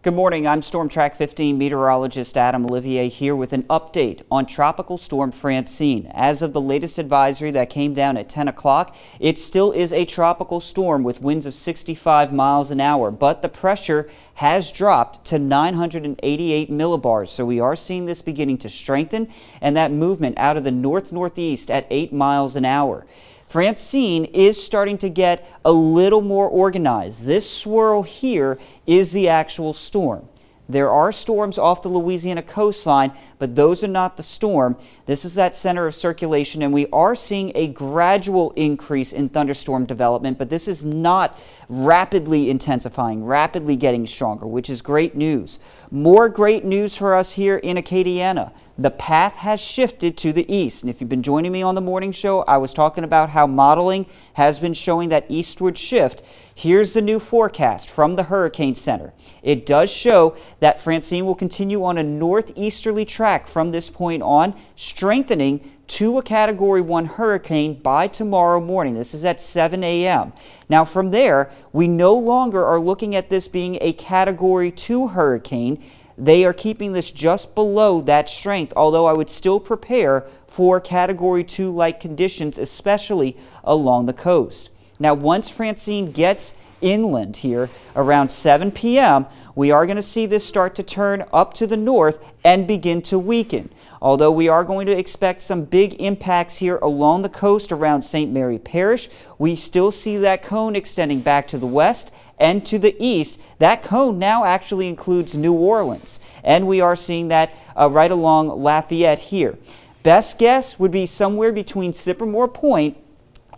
Good morning, I'm Storm Track 15 meteorologist Adam Olivier here with an update on Tropical Storm Francine. As of the latest advisory that came down at 10 o'clock, it still is a tropical storm with winds of 65 miles an hour, but the pressure has dropped to 988 millibars. So we are seeing this beginning to strengthen, and that movement out of the north-northeast at 8 miles an hour. Francine is starting to get a little more organized. This swirl here is the actual storm. There are storms off the Louisiana coastline, but those are not the storm. This is that center of circulation, and we are seeing a gradual increase in thunderstorm development, but this is not rapidly intensifying, rapidly getting stronger, which is great news. More great news for us here in Acadiana. The path has shifted to the east, and if you've been joining me on the morning show, I was talking about how modeling has been showing that eastward shift. Here's the new forecast from the Hurricane Center. It does show that Francine will continue on a northeasterly track from this point on, strengthening to a Category 1 hurricane by tomorrow morning. This is at 7 a.m. Now from there, we no longer are looking at this being a Category 2 hurricane. They are keeping this just below that strength, although I would still prepare for Category 2-like conditions, especially along the coast. Now, once Francine gets inland here around 7 p.m., we are going to see this start to turn up to the north and begin to weaken. Although we are going to expect some big impacts here along the coast around St. Mary Parish, we still see that cone extending back to the west and to the east. That cone now actually includes New Orleans, and we are seeing that right along Lafayette here. Best guess would be somewhere between Sycamore Point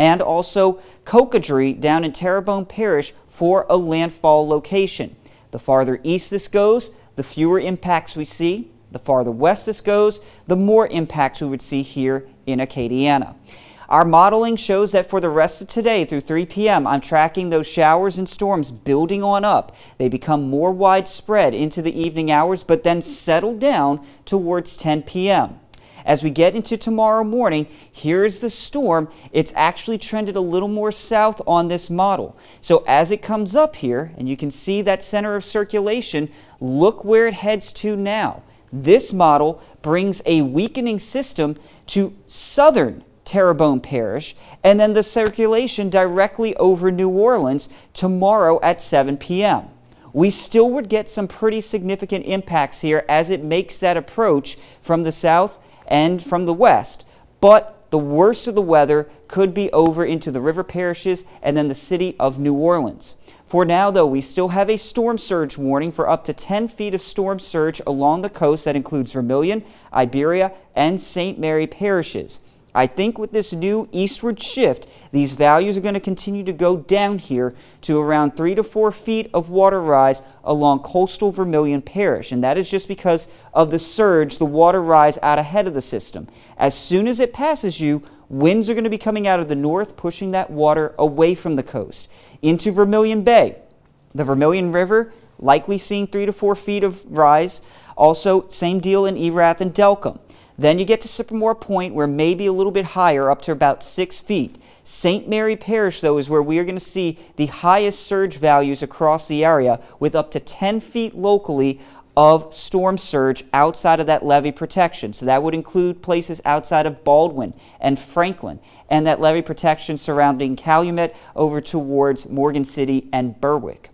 and also Cocodrie down in Terrebonne Parish for a landfall location. The farther east this goes, the fewer impacts we see. The farther west this goes, the more impacts we would see here in Acadiana. Our modeling shows that for the rest of today through 3 p.m., I'm tracking those showers and storms building on up. They become more widespread into the evening hours, but then settle down towards 10 p.m. As we get into tomorrow morning, here's the storm. It's actually trended a little more south on this model. So as it comes up here, and you can see that center of circulation, look where it heads to now. This model brings a weakening system to southern Terrebonne Parish, and then the circulation directly over New Orleans tomorrow at 7 p.m. We still would get some pretty significant impacts here as it makes that approach from the south and from the west, but the worst of the weather could be over into the river parishes and then the city of New Orleans. For now, though, we still have a storm surge warning for up to 10 feet of storm surge along the coast. That includes Vermilion, Iberia, and St. Mary parishes. I think with this new eastward shift, these values are going to continue to go down here to around 3 to 4 feet of water rise along coastal Vermilion Parish. And that is just because of the surge, the water rise out ahead of the system. As soon as it passes you, winds are going to be coming out of the north, pushing that water away from the coast into Vermilion Bay. The Vermilion River likely seeing 3 to 4 feet of rise. Also, same deal in Erath and Delcombe. Then you get to Sycamore Point, where maybe a little bit higher, up to about 6 feet. St. Mary Parish, though, is where we are going to see the highest surge values across the area, with up to 10 feet locally of storm surge outside of that levee protection. So that would include places outside of Baldwin and Franklin, and that levee protection surrounding Calumet over towards Morgan City and Berwick.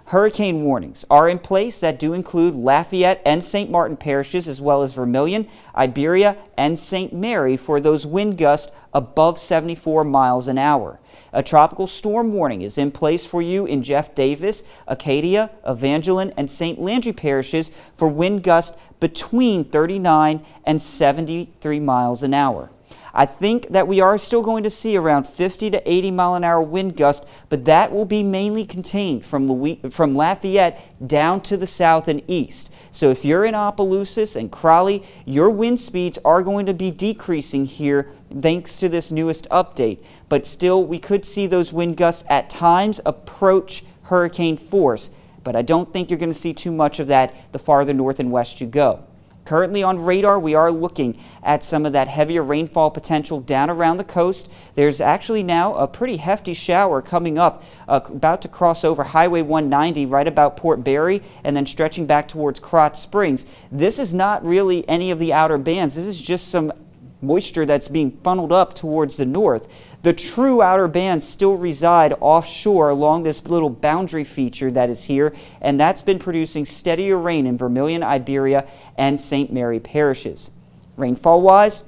Hurricane warnings are in place that do include Lafayette and St. Martin parishes, as well as Vermilion, Iberia, and St. Mary for those wind gusts above 74 miles an hour. A tropical storm warning is in place for you in Jeff Davis, Acadia, Evangeline, and St. Landry parishes for wind gusts between 39 and 73 miles an hour. I think that we are still going to see around 50 to 80 mile an hour wind gust, but that will be mainly contained from Lafayette down to the south and east. So if you're in Opelousas and Crowley, your wind speeds are going to be decreasing here thanks to this newest update. But still, we could see those wind gusts at times approach hurricane force, but I don't think you're going to see too much of that the farther north and west you go. Currently on radar, we are looking at some of that heavier rainfall potential down around the coast. There's actually now a pretty hefty shower coming up, about to cross over Highway 190 right about Port Barre and then stretching back towards Krotz Springs. This is not really any of the outer bands. This is just some moisture that's being funneled up towards the north. The true outer bands still reside offshore along this little boundary feature that is here, and that's been producing steadier rain in Vermilion, Iberia, and St. Mary parishes. Rainfall-wise,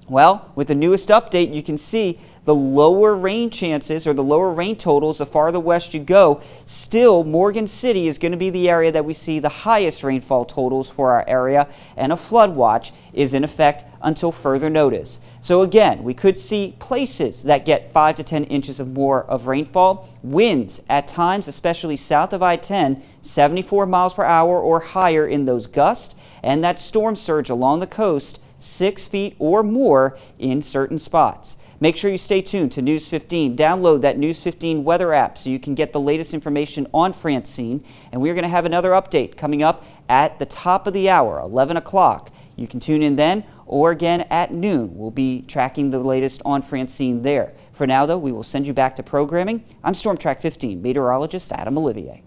well, with the newest update, you can see the lower rain chances or the lower rain totals the farther west you go. Still, Morgan City is going to be the area that we see the highest rainfall totals for our area, and a flood watch is in effect until further notice. So again, we could see places that get 5 to 10 inches of more of rainfall. Winds at times, especially south of I-10, 74 miles per hour or higher in those gusts, and that storm surge along the coast, 6 feet or more in certain spots. Make sure you stay tuned to News 15. Download that News 15 weather app so you can get the latest information on Francine. And we're going to have another update coming up at the top of the hour, 11 o'clock. You can tune in then or again at noon. We'll be tracking the latest on Francine there. For now, though, we will send you back to programming. I'm Storm Track 15 meteorologist Adam Olivier.